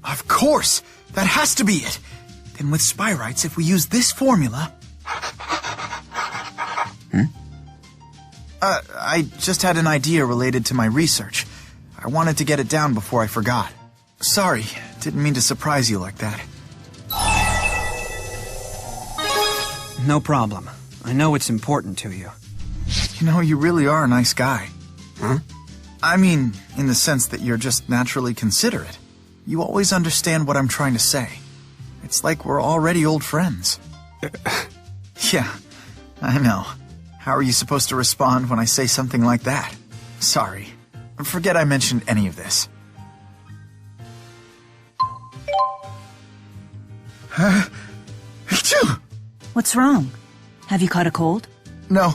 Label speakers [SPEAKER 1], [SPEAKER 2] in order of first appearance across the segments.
[SPEAKER 1] Of course! That has to be it! Then with spirites, if we use this formula... I just had an idea related to my research. I wanted to get it down before I forgot. Sorry, didn't mean to surprise you like that.
[SPEAKER 2] No problem. I know it's important to you.
[SPEAKER 1] You know, you really are a nice guy.
[SPEAKER 2] Huh?
[SPEAKER 1] I mean, in the sense that you're just naturally considerate. You always understand what I'm trying to say. It's like we're already old friends. Yeah, I know. How are you supposed to respond when I say something like that? Sorry. Forget I mentioned any of this. Achoo!
[SPEAKER 3] What's wrong? Have you caught a cold?
[SPEAKER 1] No,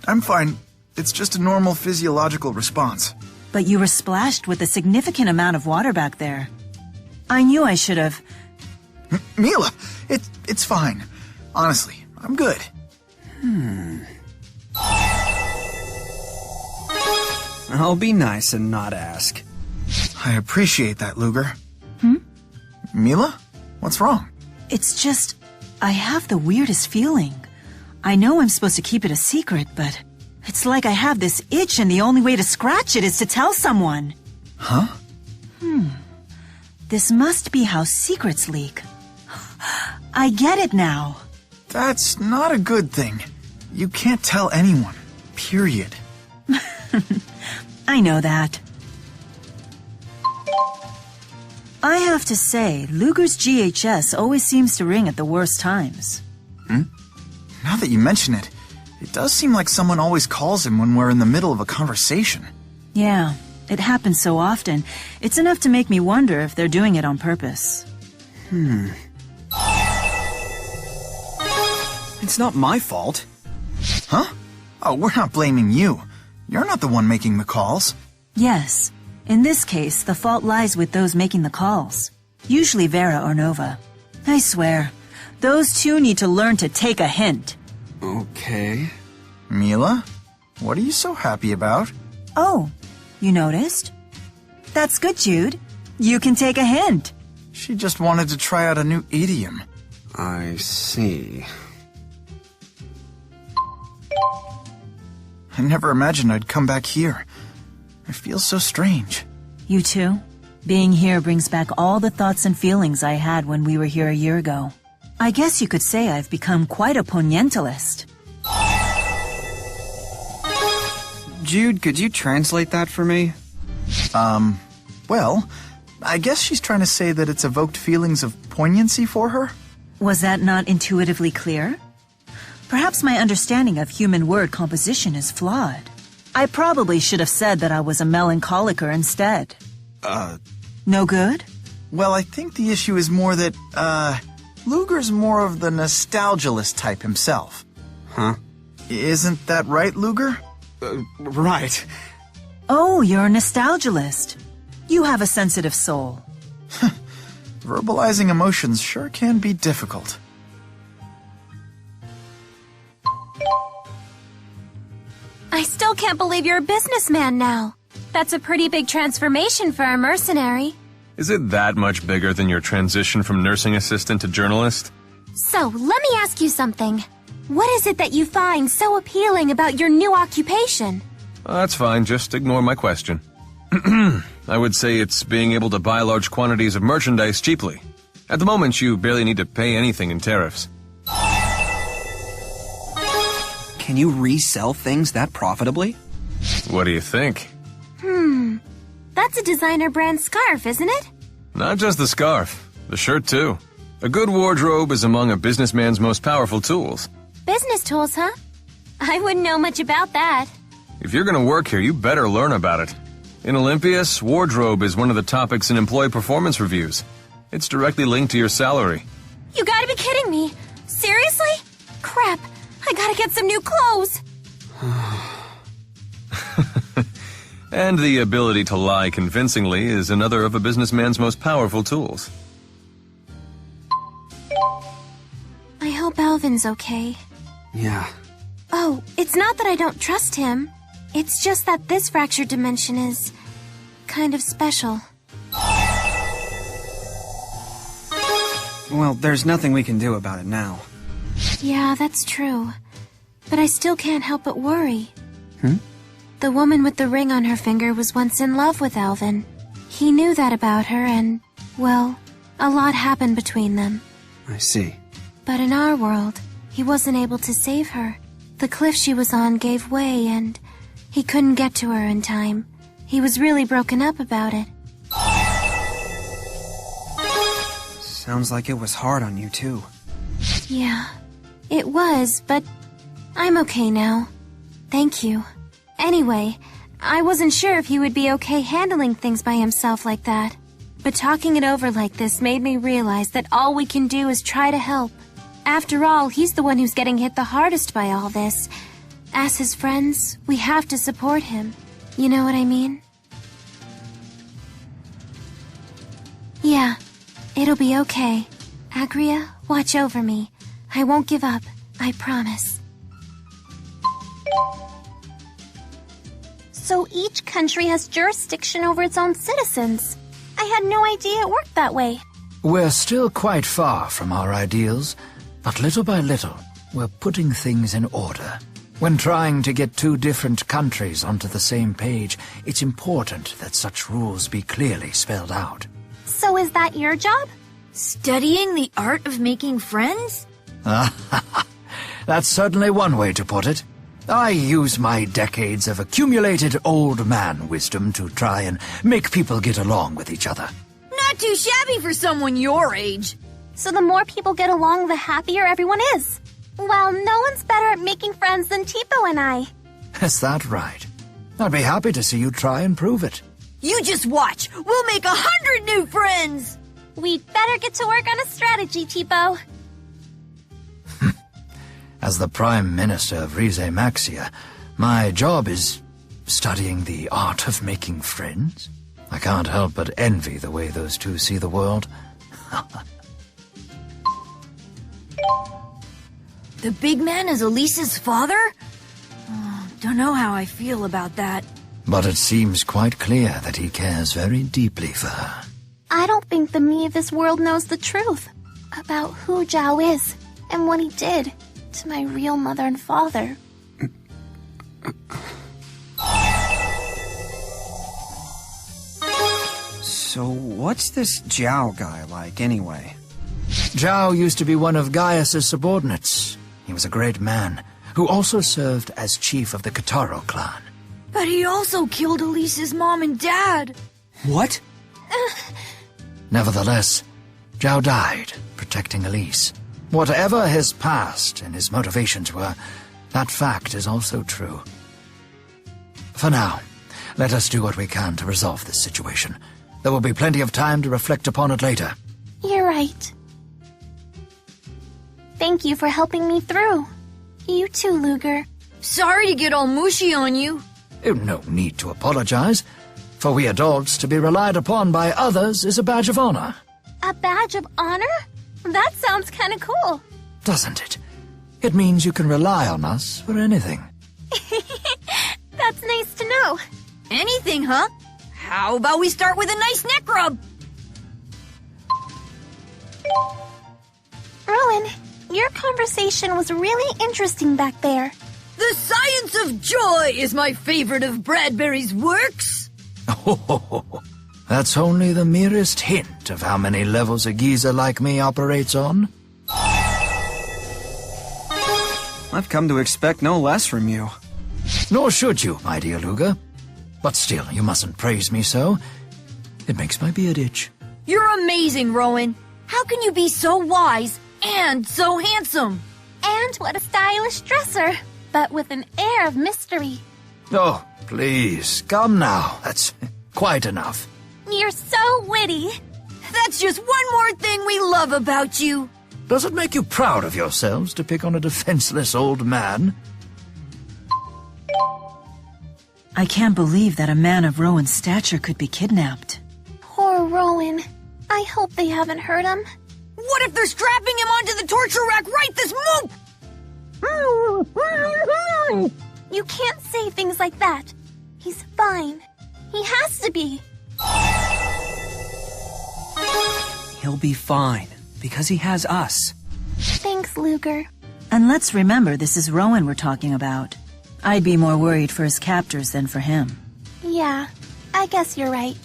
[SPEAKER 1] I'm fine. It's just a normal physiological response.
[SPEAKER 3] But you were splashed with a significant amount of water back there. I knew I should have...
[SPEAKER 1] Mila, it's fine. Honestly, I'm good.
[SPEAKER 2] I'll be nice and not ask.
[SPEAKER 1] I appreciate that, Luger. Mila? What's wrong?
[SPEAKER 3] It's just... I have the weirdest feeling. I know I'm supposed to keep it a secret, but... It's like I have this itch and the only way to scratch it is to tell someone.
[SPEAKER 1] Huh?
[SPEAKER 3] This must be how secrets leak. I get it now.
[SPEAKER 1] That's not a good thing. You can't tell anyone. Period.
[SPEAKER 3] I know that. I have to say, Luger's GHS always seems to ring at the worst times.
[SPEAKER 1] Now that you mention it, it does seem like someone always calls him when we're in the middle of a conversation.
[SPEAKER 3] Yeah, it happens so often. It's enough to make me wonder if they're doing it on purpose.
[SPEAKER 2] It's not my fault.
[SPEAKER 1] Huh? Oh, we're not blaming you. You're not the one making the calls.
[SPEAKER 3] Yes. In this case, the fault lies with those making the calls. Usually Vera or Nova. I swear, those two need to learn to take a hint.
[SPEAKER 2] Okay.
[SPEAKER 1] Mila? What are you so happy about?
[SPEAKER 3] Oh, you noticed? That's good, Jude. You can take a hint.
[SPEAKER 1] She just wanted to try out a new idiom.
[SPEAKER 2] I see.
[SPEAKER 1] I never imagined I'd come back here. It feels so strange.
[SPEAKER 3] You too? Being here brings back all the thoughts and feelings I had when we were here a year ago. I guess you could say I've become quite a ponientalist.
[SPEAKER 2] Jude, could you translate that for me?
[SPEAKER 1] Well, I guess she's trying to say that it's evoked feelings of poignancy for her?
[SPEAKER 3] Was that not intuitively clear? Perhaps my understanding of human word composition is flawed. I probably should have said that I was a melancholiker instead. No good?
[SPEAKER 1] Well, I think the issue is more that, Luger's more of the nostalgialist type himself.
[SPEAKER 2] Huh?
[SPEAKER 1] Isn't that right, Luger?
[SPEAKER 2] Right.
[SPEAKER 3] Oh, you're a nostalgialist. You have a sensitive soul.
[SPEAKER 1] Verbalizing emotions sure can be difficult.
[SPEAKER 4] I still can't believe you're a businessman now. That's a pretty big transformation for a mercenary.
[SPEAKER 5] Is it that much bigger than your transition from nursing assistant to journalist?
[SPEAKER 4] So, let me ask you something. What is it that you find so appealing about your new occupation?
[SPEAKER 5] That's fine, just ignore my question. I would say it's being able to buy large quantities of merchandise cheaply. At the moment, you barely need to pay anything in tariffs.
[SPEAKER 2] Can you resell things that profitably?
[SPEAKER 5] What do you think?
[SPEAKER 4] That's a designer brand scarf, isn't it?
[SPEAKER 5] Not just the scarf, the shirt too. A good wardrobe is among a businessman's most powerful tools.
[SPEAKER 4] Business tools, huh? I wouldn't know much about that.
[SPEAKER 5] If you're gonna work here, you better learn about it. In Olympias, wardrobe is one of the topics in employee performance reviews. It's directly linked to your salary.
[SPEAKER 4] You gotta be kidding me. Seriously? Crap, I gotta get some new clothes.
[SPEAKER 5] And the ability to lie convincingly is another of a businessman's most powerful tools.
[SPEAKER 4] I hope Alvin's okay.
[SPEAKER 2] Yeah.
[SPEAKER 4] Oh, it's not that I don't trust him. It's just that this fractured dimension is kind of special.
[SPEAKER 2] Well, there's nothing we can do about it now.
[SPEAKER 4] Yeah, that's true. But I still can't help but worry.
[SPEAKER 2] Hmm?
[SPEAKER 4] The woman with the ring on her finger was once in love with Alvin. He knew that about her and, well, a lot happened between them.
[SPEAKER 2] I see.
[SPEAKER 4] But in our world, he wasn't able to save her. The cliff she was on gave way and he couldn't get to her in time. He was really broken up about it.
[SPEAKER 2] Sounds like it was hard on you, too.
[SPEAKER 4] Yeah, it was, but I'm okay now. Thank you. Anyway, I wasn't sure if he would be okay handling things by himself like that. But talking it over like this made me realize that all we can do is try to help. After all, he's the one who's getting hit the hardest by all this. As his friends, we have to support him. You know what I mean? Yeah, it'll be okay. Agria, watch over me. I won't give up, I promise. So each country has jurisdiction over its own citizens. I had no idea it worked that way.
[SPEAKER 6] We're still quite far from our ideals, but little by little, we're putting things in order. When trying to get two different countries onto the same page, it's important that such rules be clearly spelled out.
[SPEAKER 4] So is that your job?
[SPEAKER 7] Studying the art of making friends?
[SPEAKER 6] That's certainly one way to put it. I use my decades of accumulated old man wisdom to try and make people get along with each other.
[SPEAKER 7] Not too shabby for someone your age.
[SPEAKER 4] So the more people get along, the happier everyone is. Well, no one's better at making friends than Tipo and I.
[SPEAKER 6] Is that right? I'd be happy to see you try and prove it.
[SPEAKER 7] You just watch. We'll make 100 new friends.
[SPEAKER 4] We'd better get to work on a strategy, Tipo.
[SPEAKER 6] As the Prime Minister of Rize Maxia, my job is studying the art of making friends. I can't help but envy the way those two see the world.
[SPEAKER 7] The big man is Elise's father? Don't know how I feel about that.
[SPEAKER 6] But it seems quite clear that he cares very deeply for her.
[SPEAKER 4] I don't think the me of this world knows the truth about who Zhao is and what he did to my real mother and father.
[SPEAKER 2] So what's this Zhao guy like, anyway?
[SPEAKER 6] Zhao used to be one of Gaius's subordinates. He was a great man, who also served as chief of the Kitaro clan.
[SPEAKER 7] But he also killed Elise's mom and dad.
[SPEAKER 2] What?
[SPEAKER 6] Nevertheless, Zhao died, protecting Elise. Whatever his past and his motivations were, that fact is also true. For now, let us do what we can to resolve this situation. There will be plenty of time to reflect upon it later.
[SPEAKER 4] You're right. Thank you for helping me through. You too, Luger.
[SPEAKER 7] Sorry to get all mushy on you.
[SPEAKER 6] No need to apologize. For we adults, to be relied upon by others is a badge of honor.
[SPEAKER 4] A badge of honor? That sounds kind of cool.
[SPEAKER 6] Doesn't it? It means you can rely on us for anything.
[SPEAKER 4] That's nice to know.
[SPEAKER 7] Anything, huh? How about we start with a nice neck rub?
[SPEAKER 4] Rowan, your conversation was really interesting back there.
[SPEAKER 7] The science of joy is my favorite of Bradbury's works.
[SPEAKER 6] That's only the merest hint of how many levels a geezer like me operates on.
[SPEAKER 2] I've come to expect no less from you.
[SPEAKER 6] Nor should you, my dear Luger. But still, you mustn't praise me so. It makes my beard itch.
[SPEAKER 7] You're amazing, Rowan. How can you be so wise and so handsome?
[SPEAKER 4] And what a stylish dresser, but with an air of mystery.
[SPEAKER 6] Oh, please, come now. That's quite enough.
[SPEAKER 4] You're so witty.
[SPEAKER 7] That's just one more thing we love about you.
[SPEAKER 6] Does it make you proud of yourselves to pick on a defenseless old man?
[SPEAKER 3] I can't believe that a man of Rowan's stature could be kidnapped.
[SPEAKER 4] Poor Rowan. I hope they haven't hurt him.
[SPEAKER 7] What if they're strapping him onto the torture rack right this moment?
[SPEAKER 4] You can't say things like that. He's fine. He has to be.
[SPEAKER 2] He'll be fine, because he has us.
[SPEAKER 4] Thanks, Luger.
[SPEAKER 3] And let's remember this is Rowan we're talking about. I'd be more worried for his captors than for him.
[SPEAKER 4] Yeah, I guess you're right.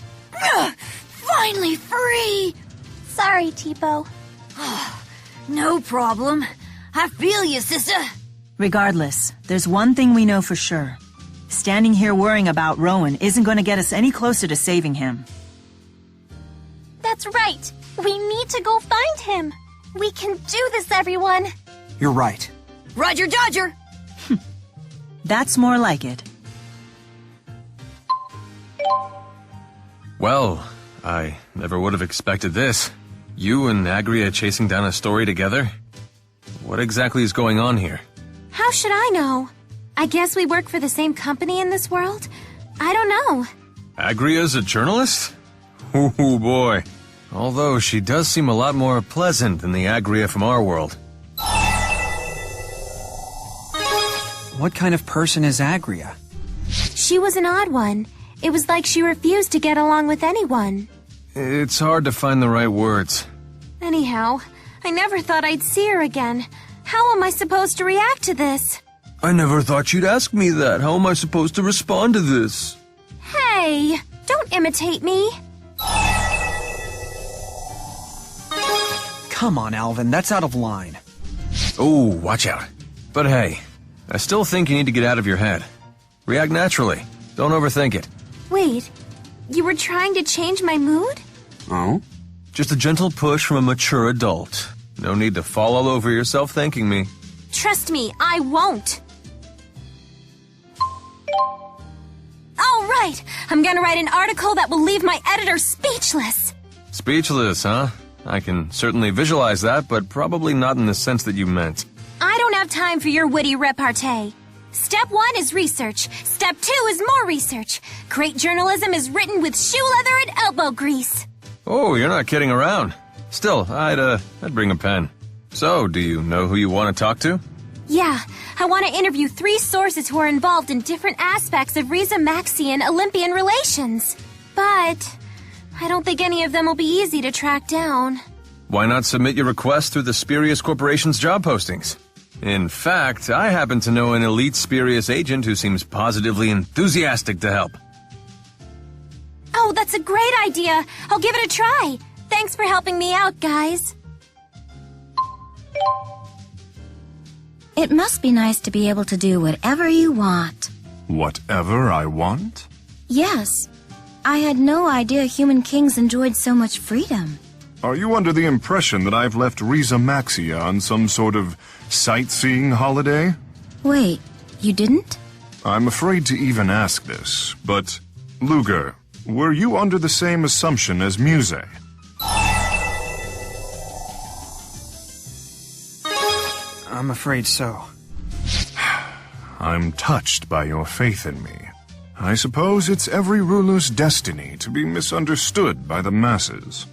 [SPEAKER 7] Finally free!
[SPEAKER 4] Sorry, Tipo.
[SPEAKER 7] No problem. I feel you, sister.
[SPEAKER 3] Regardless, there's one thing we know for sure. Standing here worrying about Rowan isn't going to get us any closer to saving him.
[SPEAKER 4] That's right. We need to go find him. We can do this, everyone.
[SPEAKER 2] You're right.
[SPEAKER 7] Roger Dodger!
[SPEAKER 3] That's more like it.
[SPEAKER 5] Well, I never would have expected this. You and Agria chasing down a story together? What exactly is going on here?
[SPEAKER 4] How should I know? I guess we work for the same company in this world? I don't know.
[SPEAKER 5] Agria's a journalist? Oh boy. Although she does seem a lot more pleasant than the Agria from our world.
[SPEAKER 2] What kind of person is Agria?
[SPEAKER 4] She was an odd one. It was like she refused to get along with anyone.
[SPEAKER 5] It's hard to find the right words.
[SPEAKER 4] Anyhow, I never thought I'd see her again. How am I supposed to react to this?
[SPEAKER 5] I never thought you'd ask me that. How am I supposed to respond to this?
[SPEAKER 4] Hey, don't imitate me.
[SPEAKER 2] Come on, Alvin, that's out of line.
[SPEAKER 5] Oh, watch out. But hey, I still think you need to get out of your head. React naturally. Don't overthink it.
[SPEAKER 4] Wait, you were trying to change my mood?
[SPEAKER 5] Oh? Just a gentle push from a mature adult. No need to fall all over yourself thanking me.
[SPEAKER 4] Trust me, I won't. All right, I'm gonna write an article that will leave my editor speechless.
[SPEAKER 5] Speechless, huh? I can certainly visualize that, but probably not in the sense that you meant.
[SPEAKER 4] I don't have time for your witty repartee. Step 1 is research. Step 2 is more research. Great journalism is written with shoe leather and elbow grease.
[SPEAKER 5] Oh, you're not kidding around. Still, I'd bring a pen. So, do you know who you want to talk to?
[SPEAKER 4] Yeah, I want to interview 3 sources who are involved in different aspects of Riza-Maxian-Olympian relations. But I don't think any of them will be easy to track down.
[SPEAKER 5] Why not submit your request through the Spurious Corporation's job postings? In fact, I happen to know an elite Spurious agent who seems positively enthusiastic to help.
[SPEAKER 4] Oh, that's a great idea. I'll give it a try. Thanks for helping me out, guys.
[SPEAKER 8] It must be nice to be able to do whatever you want.
[SPEAKER 9] Whatever I want?
[SPEAKER 8] Yes. I had no idea human kings enjoyed so much freedom.
[SPEAKER 9] Are you under the impression that I've left Riza-Maxia on some sort of sightseeing holiday?
[SPEAKER 8] Wait, you didn't?
[SPEAKER 9] I'm afraid to even ask this, but Luger, were you under the same assumption as Muse?
[SPEAKER 2] I'm afraid so.
[SPEAKER 9] I'm touched by your faith in me. I suppose it's every ruler's destiny to be misunderstood by the masses.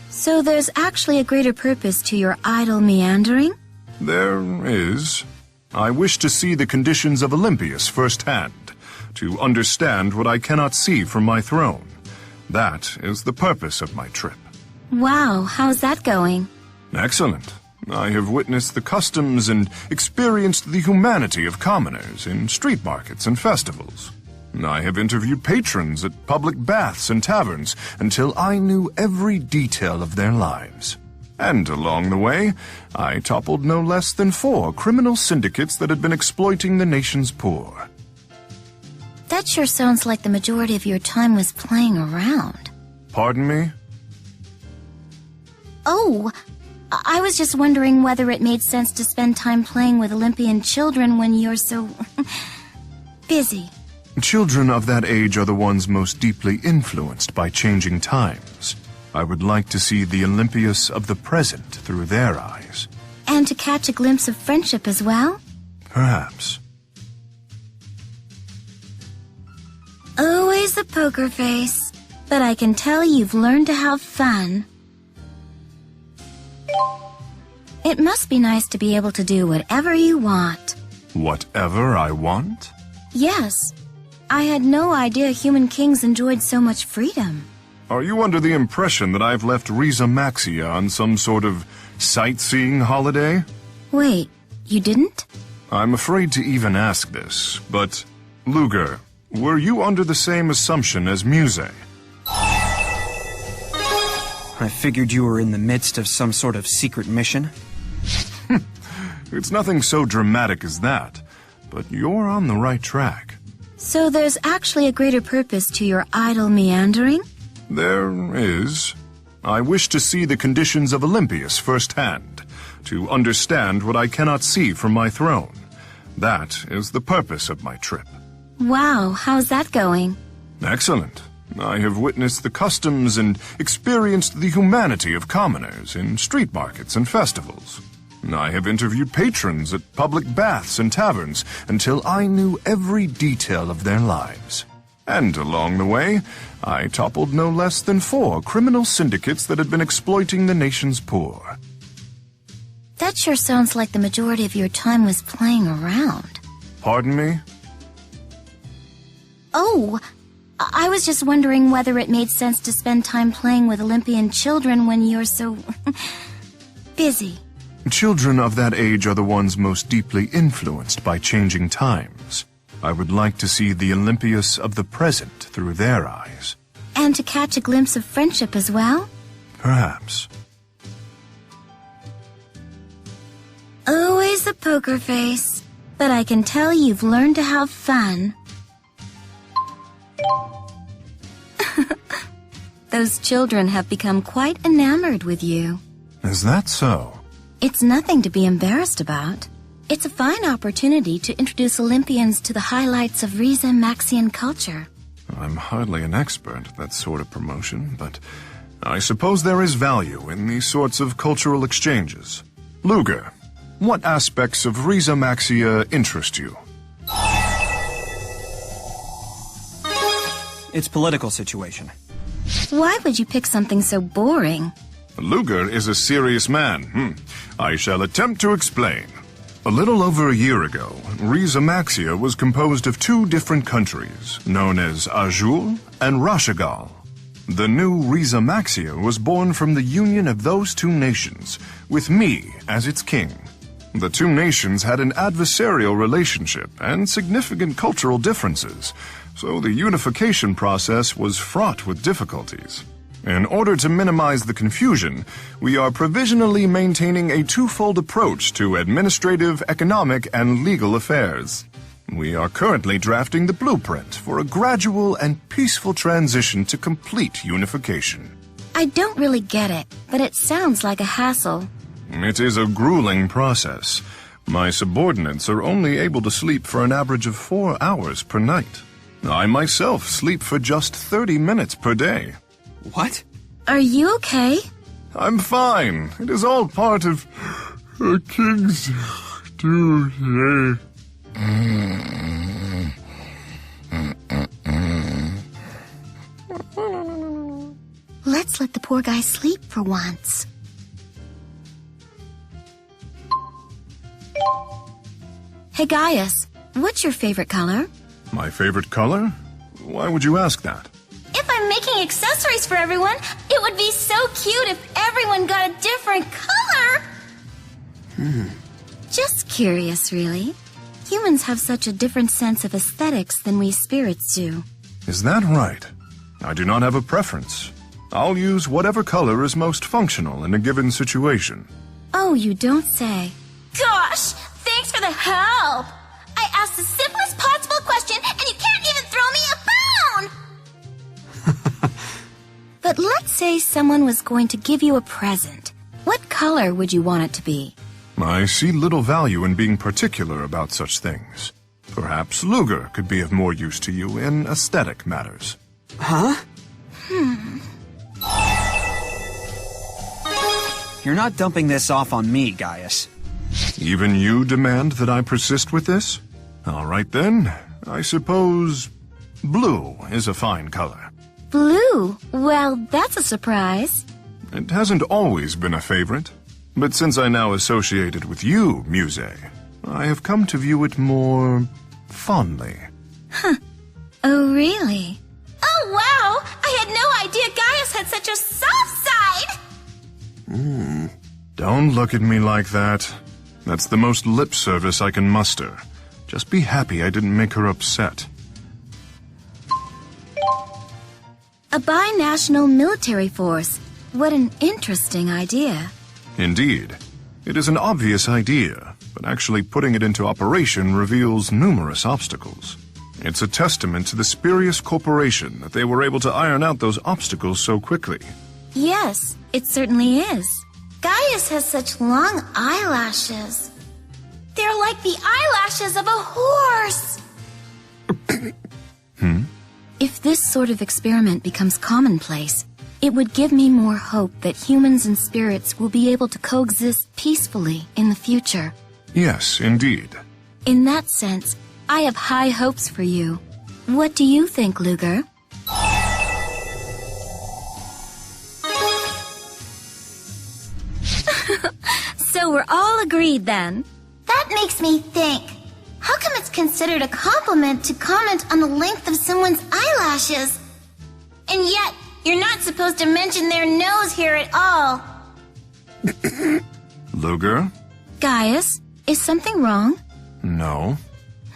[SPEAKER 8] So there's actually a greater purpose to your idle meandering?
[SPEAKER 9] There is. I wish to see the conditions of Olympias firsthand, to understand what I cannot see from my throne. That is the purpose of my trip.
[SPEAKER 8] Wow, how's that going?
[SPEAKER 9] Excellent. I have witnessed the customs and experienced the humanity of commoners in street markets and festivals. I have interviewed patrons at public baths and taverns until I knew every detail of their lives. And along the way, I toppled no less than 4 criminal syndicates that had been exploiting the nation's poor.
[SPEAKER 8] That sure sounds like the majority of your time was playing around.
[SPEAKER 9] Pardon me?
[SPEAKER 8] Oh, I was just wondering whether it made sense to spend time playing with Olympian children when you're so busy.
[SPEAKER 9] Children of that age are the ones most deeply influenced by changing times. I would like to see the Olympias of the present through their eyes.
[SPEAKER 8] And to catch a glimpse of friendship as well?
[SPEAKER 9] Perhaps.
[SPEAKER 8] Always the poker face. But I can tell you've learned to have fun. It must be nice to be able to do whatever you want.
[SPEAKER 9] Whatever I want?
[SPEAKER 8] Yes. I had no idea human kings enjoyed so much freedom.
[SPEAKER 9] Are you under the impression that I've left Riza Maxia on some sort of sightseeing holiday?
[SPEAKER 8] Wait, you didn't?
[SPEAKER 9] I'm afraid to even ask this, but Luger, were you under the same assumption as Muse?
[SPEAKER 2] I figured you were in the midst of some sort of secret mission.
[SPEAKER 9] It's nothing so dramatic as that, but you're on the right track.
[SPEAKER 8] So there's actually a greater purpose to your idle meandering?
[SPEAKER 9] There is. I wish to see the conditions of Olympias firsthand, to understand what I cannot see from my throne. That is the purpose of my trip.
[SPEAKER 8] Wow, how's that going?
[SPEAKER 9] Excellent. I have witnessed the customs and experienced the humanity of commoners in street markets and festivals. I have interviewed patrons at public baths and taverns until I knew every detail of their lives. And along the way, I toppled no less than 4 criminal syndicates that had been exploiting the nation's poor.
[SPEAKER 8] That sure sounds like the majority of your time was playing around.
[SPEAKER 9] Pardon me?
[SPEAKER 8] Oh, I was just wondering whether it made sense to spend time playing with Olympian children when you're so busy.
[SPEAKER 9] Children of that age are the ones most deeply influenced by changing times. I would like to see the Olympias of the present through their eyes.
[SPEAKER 8] And to catch a glimpse of friendship as well?
[SPEAKER 9] Perhaps.
[SPEAKER 8] Always the poker face. But I can tell you've learned to have fun. Those children have become quite enamored with you.
[SPEAKER 9] Is that so?
[SPEAKER 8] It's nothing to be embarrassed about. It's a fine opportunity to introduce Olympians to the highlights of Riza Maxian culture.
[SPEAKER 9] I'm hardly an expert at that sort of promotion, but I suppose there is value in these sorts of cultural exchanges. Luger, what aspects of Riza Maxia interest you?
[SPEAKER 2] Its political situation.
[SPEAKER 8] Why would you pick something so boring?
[SPEAKER 9] Luger is a serious man. I shall attempt to explain. A little over a year ago, Riza Maxia was composed of 2 different countries, known as Ajul and Rashagal. The new Riza Maxia was born from the union of those 2 nations, with me as its king. The 2 nations had an adversarial relationship and significant cultural differences, so the unification process was fraught with difficulties. In order to minimize the confusion, we are provisionally maintaining a 2-fold approach to administrative, economic, and legal affairs. We are currently drafting the blueprint for a gradual and peaceful transition to complete unification.
[SPEAKER 8] I don't really get it, but it sounds like a hassle.
[SPEAKER 9] It is a grueling process. My subordinates are only able to sleep for an average of 4 hours per night. I myself sleep for just 30 minutes per day.
[SPEAKER 2] What?
[SPEAKER 8] Are you okay?
[SPEAKER 9] I'm fine. It is all part of a king's duty.
[SPEAKER 8] Let's let the poor guy sleep for once. Hey Gaius, what's your favorite color?
[SPEAKER 9] My favorite color? Why would you ask that?
[SPEAKER 8] If I'm making accessories for everyone, it would be so cute if everyone got a different color! Just curious, really. Humans have such a different sense of aesthetics than we spirits do.
[SPEAKER 9] Is that right? I do not have a preference. I'll use whatever color is most functional in a given situation.
[SPEAKER 8] Oh, you don't say. Gosh, thanks for the help! I asked the simplest possible question and you can't even throw me a bone! But let's say someone was going to give you a present. What color would you want it to be?
[SPEAKER 9] I see little value in being particular about such things. Perhaps Luger could be of more use to you in aesthetic matters.
[SPEAKER 2] Huh? You're not dumping this off on me, Gaius.
[SPEAKER 9] Even you demand that I persist with this? All right then, I suppose blue is a fine color.
[SPEAKER 8] Blue? Well, that's a surprise.
[SPEAKER 9] It hasn't always been a favorite, but since I now associate it with you, Muse, I have come to view it more fondly.
[SPEAKER 8] Oh, really?
[SPEAKER 4] Oh, wow! I had no idea Gaius had such a soft side!
[SPEAKER 9] Don't look at me like that. That's the most lip service I can muster. Just be happy I didn't make her upset.
[SPEAKER 8] A binational military force. What an interesting idea.
[SPEAKER 9] Indeed. It is an obvious idea, but actually putting it into operation reveals numerous obstacles. It's a testament to the Spurious Corporation that they were able to iron out those obstacles so quickly.
[SPEAKER 8] Yes, it certainly is. Gaius has such long eyelashes.
[SPEAKER 4] They're like the eyelashes of a horse!
[SPEAKER 8] If this sort of experiment becomes commonplace, it would give me more hope that humans and spirits will be able to coexist peacefully in the future.
[SPEAKER 9] Yes, indeed.
[SPEAKER 8] In that sense, I have high hopes for you. What do you think, Luger? So we're all agreed then.
[SPEAKER 4] That makes me think. How come it's considered a compliment to comment on the length of someone's eyelashes? And yet, you're not supposed to mention their nose hair at all.
[SPEAKER 9] Luger?
[SPEAKER 8] Gaius, is something wrong?
[SPEAKER 9] No.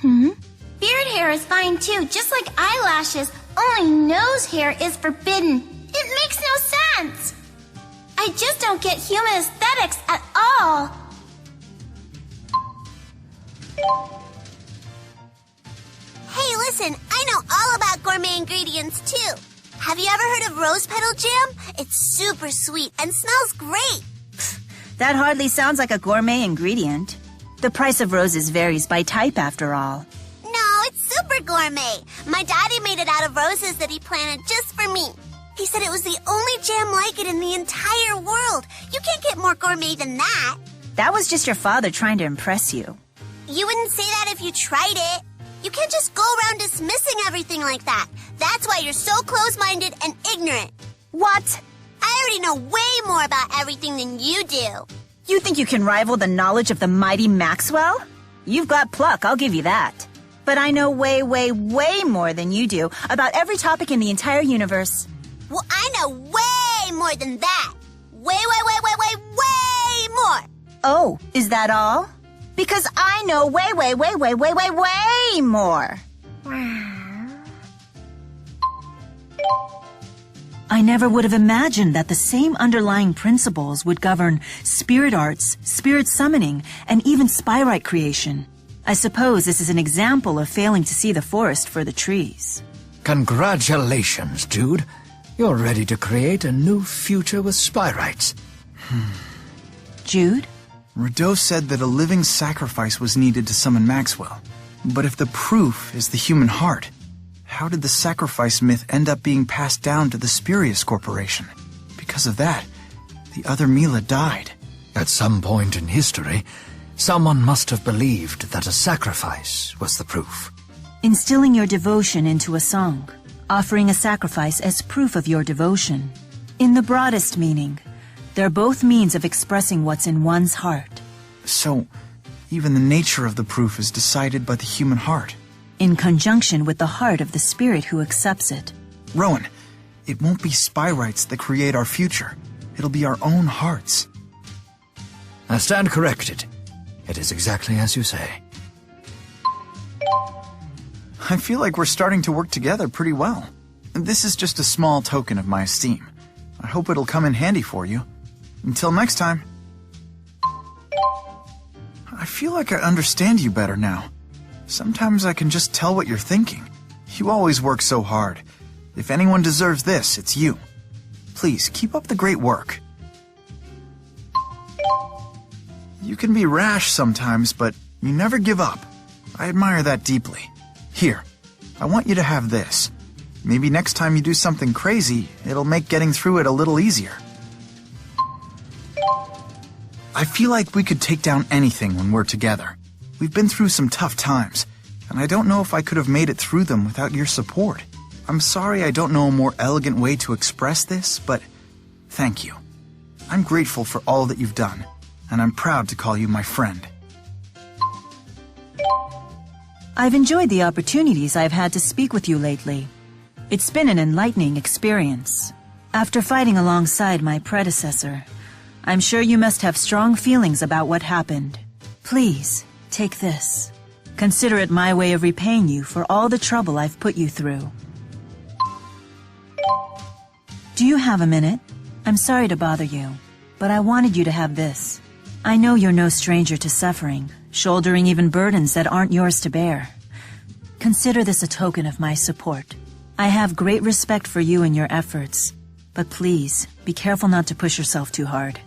[SPEAKER 4] Beard hair is fine too, just like eyelashes. Only nose hair is forbidden. It makes no sense. I just don't get human aesthetics at all. Hey, listen, I know all about gourmet ingredients too. Have you ever heard of rose petal jam? It's super sweet and smells great.
[SPEAKER 3] That hardly sounds like a gourmet ingredient. The price of roses varies by type, after all.
[SPEAKER 4] No, it's super gourmet. My daddy made it out of roses that he planted just for me. He said it was the only jam like it in the entire world. You can't get more gourmet than that.
[SPEAKER 3] That was just your father trying to impress you.
[SPEAKER 4] You wouldn't say that if you tried it. You can't just go around dismissing everything like that. That's why you're so close-minded and ignorant.
[SPEAKER 3] What?
[SPEAKER 4] I already know way more about everything than you do.
[SPEAKER 3] You think you can rival the knowledge of the mighty Maxwell? You've got pluck, I'll give you that. But I know way, way, way more than you do about every topic in the entire universe.
[SPEAKER 4] Well, I know way more than that. Way, way, way, way, way, way more.
[SPEAKER 3] Oh, is that all? Because I know way, way, way, way, way, way, way more. I never would have imagined that the same underlying principles would govern spirit arts, spirit summoning, and even spyrite creation. I suppose this is an example of failing to see the forest for the trees.
[SPEAKER 6] Congratulations, dude. You're ready to create a new future with spyrites.
[SPEAKER 3] Jude?
[SPEAKER 1] Rideau said that a living sacrifice was needed to summon Maxwell. But if the proof is the human heart, how did the sacrifice myth end up being passed down to the Spurious Corporation? Because of that, the other Mila died.
[SPEAKER 6] At some point in history, someone must have believed that a sacrifice was the proof.
[SPEAKER 3] Instilling your devotion into a song, offering a sacrifice as proof of your devotion. In the broadest meaning, they're both means of expressing what's in one's heart.
[SPEAKER 1] So, even the nature of the proof is decided by the human heart.
[SPEAKER 3] In conjunction with the heart of the spirit who accepts it.
[SPEAKER 1] Rowan, it won't be spyrites that create our future. It'll be our own hearts.
[SPEAKER 6] I stand corrected. It is exactly as you say.
[SPEAKER 1] I feel like we're starting to work together pretty well. This is just a small token of my esteem. I hope it'll come in handy for you. Until next time. I feel like I understand you better now. Sometimes I can just tell what you're thinking. You always work so hard. If anyone deserves this, it's you. Please, keep up the great work. You can be rash sometimes, but you never give up. I admire that deeply. Here, I want you to have this. Maybe next time you do something crazy, it'll make getting through it a little easier. I feel like we could take down anything when we're together. We've been through some tough times, and I don't know if I could have made it through them without your support. I'm sorry I don't know a more elegant way to express this, but thank you. I'm grateful for all that you've done, and I'm proud to call you my friend.
[SPEAKER 3] I've enjoyed the opportunities I've had to speak with you lately. It's been an enlightening experience. After fighting alongside my predecessor, I'm sure you must have strong feelings about what happened. Please, take this. Consider it my way of repaying you for all the trouble I've put you through. Do you have a minute? I'm sorry to bother you, but I wanted you to have this. I know you're no stranger to suffering, shouldering even burdens that aren't yours to bear. Consider this a token of my support. I have great respect for you and your efforts, but please, be careful not to push yourself too hard.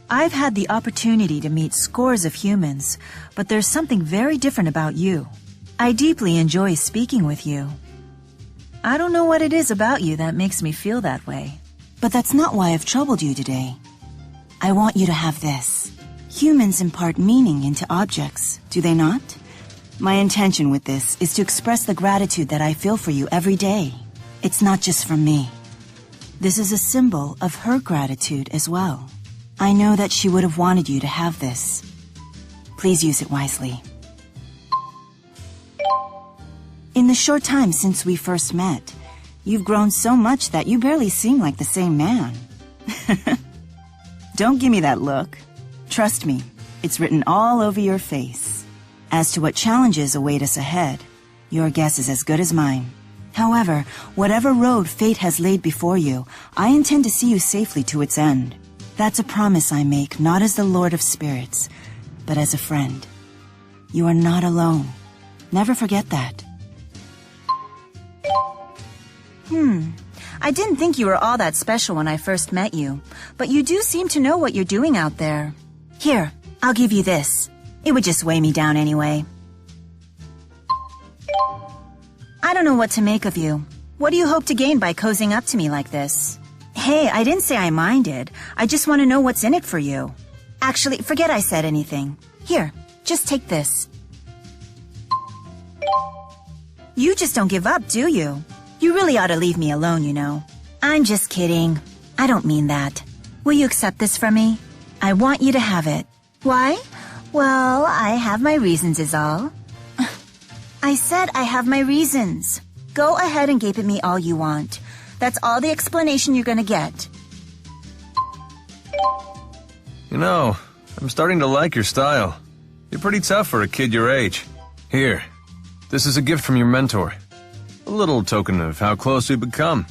[SPEAKER 3] I've had the opportunity to meet scores of humans, but there's something very different about you. I deeply enjoy speaking with you. I don't know what it is about you that makes me feel that way, but that's not why I've troubled you today. I want you to have this. Humans impart meaning into objects, do they not? My intention with this is to express the gratitude that I feel for you every day. It's not just from me. This is a symbol of her gratitude as well. I know that she would have wanted you to have this. Please use it wisely. In the short time since we first met, you've grown so much that you barely seem like the same man. Don't give me that look. Trust me, it's written all over your face. As to what challenges await us ahead, your guess is as good as mine. However, whatever road fate has laid before you, I intend to see you safely to its end. That's a promise I make, not as the Lord of Spirits, but as a friend. You are not alone. Never forget that. I didn't think you were all that special when I first met you, but you do seem to know what you're doing out there. Here, I'll give you this. It would just weigh me down anyway. I don't know what to make of you. What do you hope to gain by cozying up to me like this? Hey, I didn't say I minded. I just want to know what's in it for you. Actually, forget I said anything. Here, just take this. You just don't give up, do you? You really ought to leave me alone, you know. I'm just kidding. I don't mean that. Will you accept this from me? I want you to have it. Why? Well, I have my reasons is all. I said I have my reasons. Go ahead and gape at me all you want. That's all the explanation you're gonna get.
[SPEAKER 5] You know, I'm starting to like your style. You're pretty tough for a kid your age. Here, this is a gift from your mentor. A little token of how close we've become.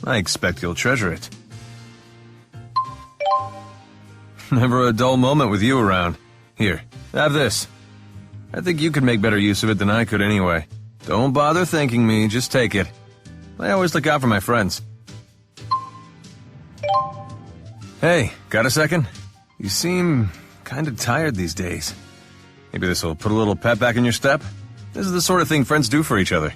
[SPEAKER 5] I expect you'll treasure it. Never a dull moment with you around. Here, have this. I think you could make better use of it than I could anyway. Don't bother thanking me, just take it. I always look out for my friends. Hey, got a second? You seem kinda tired these days. Maybe this'll put a little pep back in your step? This is the sort of thing friends do for each other.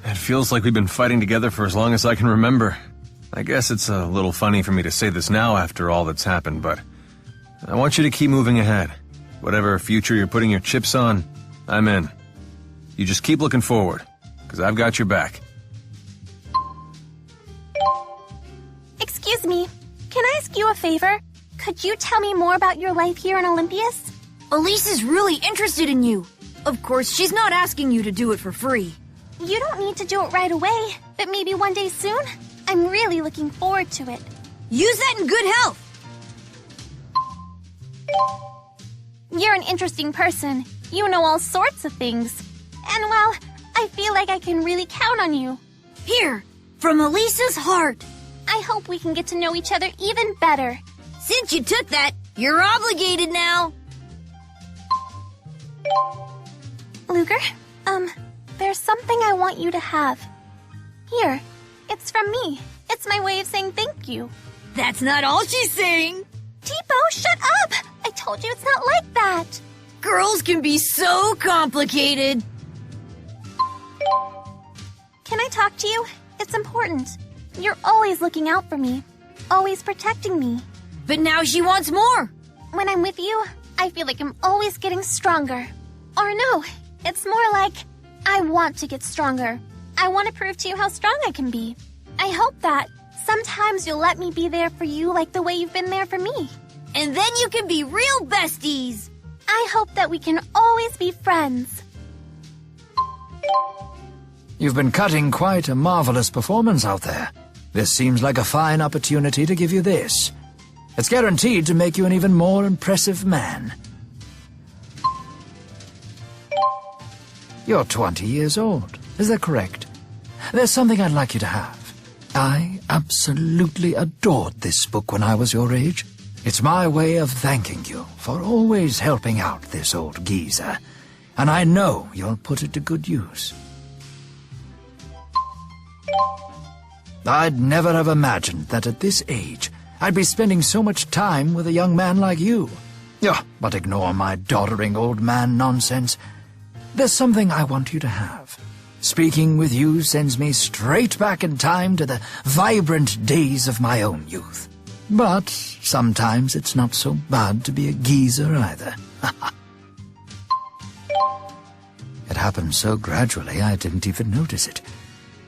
[SPEAKER 5] It feels like we've been fighting together for as long as I can remember. I guess it's a little funny for me to say this now after all that's happened, but I want you to keep moving ahead. Whatever future you're putting your chips on, I'm in. You just keep looking forward, because I've got your back.
[SPEAKER 4] Excuse me, can I ask you a favor? Could you tell me more about your life here in Olympias?
[SPEAKER 7] Elise is really interested in you. Of course, she's not asking you to do it for free.
[SPEAKER 4] You don't need to do it right away, but maybe one day soon? I'm really looking forward to it.
[SPEAKER 7] Use that in good health.
[SPEAKER 4] You're an interesting person. You know all sorts of things. And well, I feel like I can really count on you.
[SPEAKER 7] Here, from Elise's heart.
[SPEAKER 4] I hope we can get to know each other even better.
[SPEAKER 7] Since you took that, you're obligated now.
[SPEAKER 4] Luger, there's something I want you to have. Here, it's from me. It's my way of saying thank you.
[SPEAKER 7] That's not all she's saying.
[SPEAKER 4] Tipo, shut up! I told you it's not like that.
[SPEAKER 7] Girls can be so complicated.
[SPEAKER 4] Can I talk to you? It's important. You're always looking out for me. Always protecting me.
[SPEAKER 7] But now she wants more.
[SPEAKER 4] When I'm with you, I feel like I'm always getting stronger. Or no, it's more like I want to get stronger. I want to prove to you how strong I can be. I hope that sometimes you'll let me be there for you like the way you've been there for me.
[SPEAKER 7] And then you can be real besties.
[SPEAKER 4] I hope that we can always be friends.
[SPEAKER 6] You've been cutting quite a marvelous performance out there. This seems like a fine opportunity to give you this. It's guaranteed to make you an even more impressive man. You're 20 years old, is that correct? There's something I'd like you to have. I absolutely adored this book when I was your age. It's my way of thanking you for always helping out this old geezer, and I know you'll put it to good use. I'd never have imagined that at this age I'd be spending so much time with a young man like you. Yeah, but ignore my doddering old man nonsense. There's something I want you to have. Speaking with you sends me straight back in time to the vibrant days of my own youth. But sometimes it's not so bad to be a geezer either. It happened so gradually I didn't even notice it.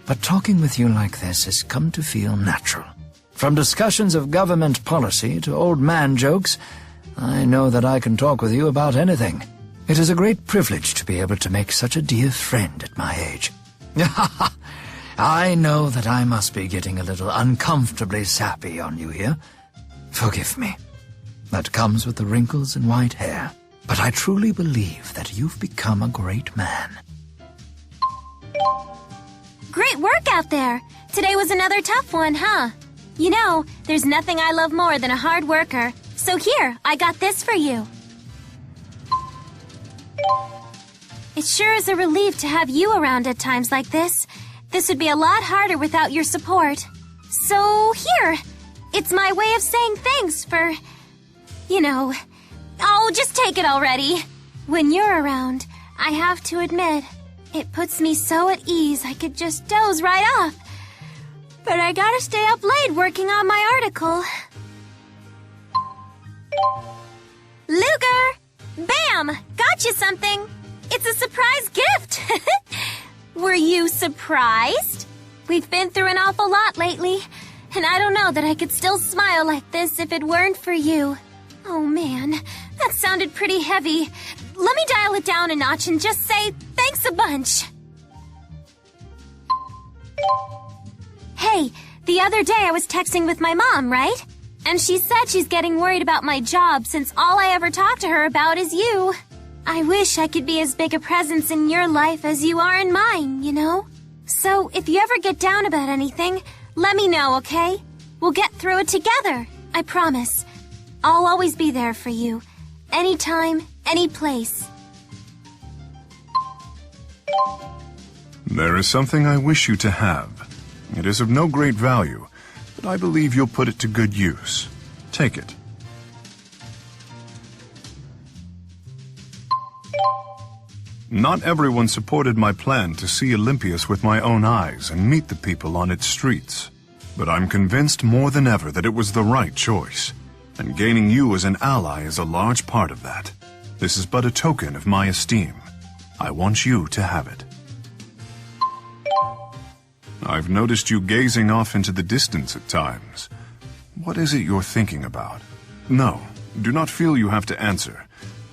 [SPEAKER 6] But talking with you like this has come to feel natural. From discussions of government policy to old man jokes, I know that I can talk with you about anything. It is a great privilege to be able to make such a dear friend at my age. I know that I must be getting a little uncomfortably sappy on you here. Forgive me. That comes with the wrinkles and white hair. But I truly believe that you've become a great man.
[SPEAKER 4] Great work out there. Today was another tough one, huh? You know, there's nothing I love more than a hard worker. So here, I got this for you. It sure is a relief to have you around at times like this. This would be a lot harder without your support. So here, it's my way of saying thanks for, you know... Oh, just take it already. When you're around, I have to admit, it puts me so at ease I could just doze right off. But I gotta stay up late working on my article. Luger! Bam! Got you something! It's a surprise gift! Were you surprised? We've been through an awful lot lately, and I don't know that I could still smile like this if it weren't for you. Oh man, that sounded pretty heavy. Let me dial it down a notch and just say thanks a bunch. Hey, the other day I was texting with my mom, right? And she said she's getting worried about my job since all I ever talk to her about is you. I wish I could be as big a presence in your life as you are in mine, you know? So if you ever get down about anything, let me know, okay? We'll get through it together, I promise. I'll always be there for you. Anytime, any place.
[SPEAKER 9] There is something I wish you to have. It is of no great value, but I believe you'll put it to good use. Take it. Not everyone supported my plan to see Olympias with my own eyes and meet the people on its streets. But I'm convinced more than ever that it was the right choice. And gaining you as an ally is a large part of that. This is but a token of my esteem. I want you to have it. I've noticed you gazing off into the distance at times. What is it you're thinking about? No, do not feel you have to answer.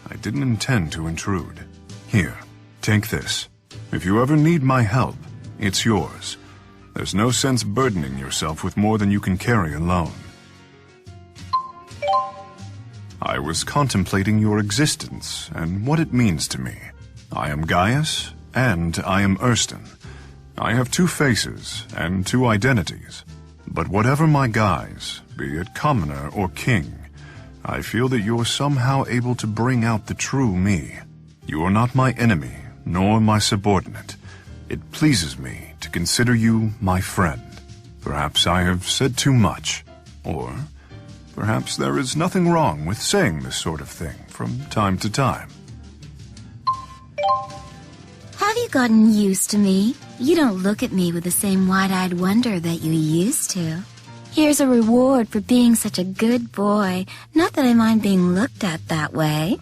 [SPEAKER 9] I didn't intend to intrude. Here, take this. If you ever need my help, it's yours. There's no sense burdening yourself with more than you can carry alone. I was contemplating your existence and what it means to me. I am Gaius, and I am Erston. I have two faces and two identities. But whatever my guise, be it commoner or king, I feel that you're somehow able to bring out the true me. You are not my enemy, nor my subordinate. It pleases me to consider you my friend. Perhaps I have said too much, or perhaps there is nothing wrong with saying this sort of thing from time to time.
[SPEAKER 8] Have you gotten used to me? You don't look at me with the same wide-eyed wonder that you used to. Here's a reward for being such a good boy. Not that I mind being looked at that way.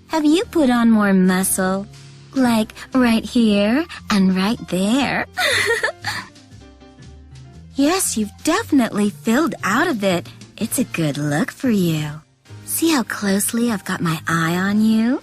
[SPEAKER 8] Have you put on more muscle? Like right here and right there? Yes, you've definitely filled out a bit. It's a good look for you. See how closely I've got my eye on you?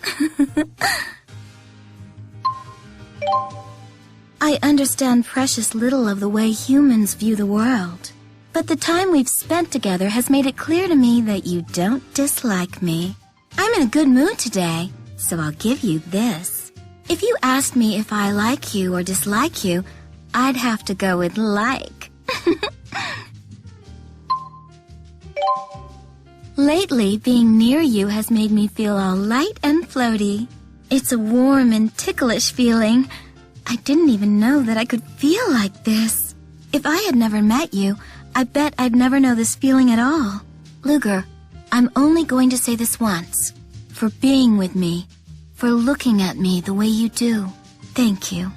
[SPEAKER 8] I understand precious little of the way humans view the world. But the time we've spent together has made it clear to me that you don't dislike me. I'm in a good mood today, so I'll give you this. If you asked me if I like you or dislike you, I'd have to go with like. Lately, being near you has made me feel all light and floaty. It's a warm and ticklish feeling. I didn't even know that I could feel like this. If I had never met you, I bet I'd never know this feeling at all. Luger, I'm only going to say this once. For being with me. For looking at me the way you do. Thank you.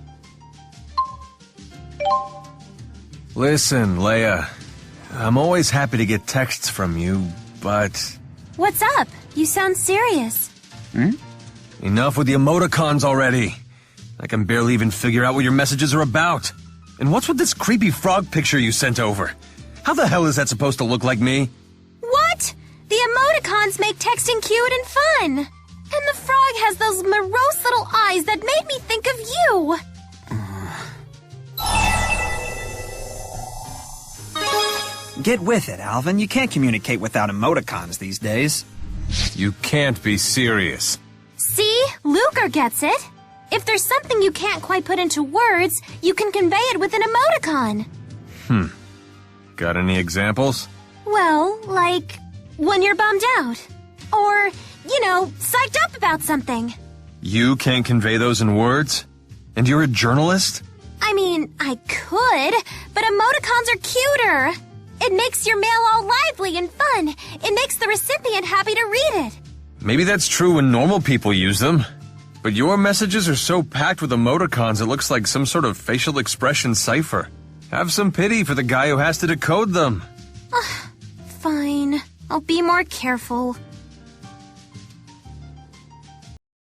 [SPEAKER 5] Listen, Leia. I'm always happy to get texts from you, but...
[SPEAKER 4] What's up? You sound serious.
[SPEAKER 5] Enough with the emoticons already. I can barely even figure out what your messages are about. And what's with this creepy frog picture you sent over? How the hell is that supposed to look like me?
[SPEAKER 4] What? The emoticons make texting cute and fun. And the frog has those morose little eyes that made me think of you.
[SPEAKER 2] Get with it, Alvin. You can't communicate without emoticons these days.
[SPEAKER 5] You can't be serious.
[SPEAKER 4] See? Luger gets it. If there's something you can't quite put into words, you can convey it with an emoticon.
[SPEAKER 5] Got any examples?
[SPEAKER 4] Well, like when you're bummed out. Or, psyched up about something.
[SPEAKER 5] You can't convey those in words? And you're a journalist?
[SPEAKER 4] I mean, I could, but emoticons are cuter. It makes your mail all lively and fun. It makes the recipient happy to read it.
[SPEAKER 5] Maybe that's true when normal people use them. But your messages are so packed with emoticons it looks like some sort of facial expression cipher. Have some pity for the guy who has to decode them.
[SPEAKER 4] Fine. I'll be more careful.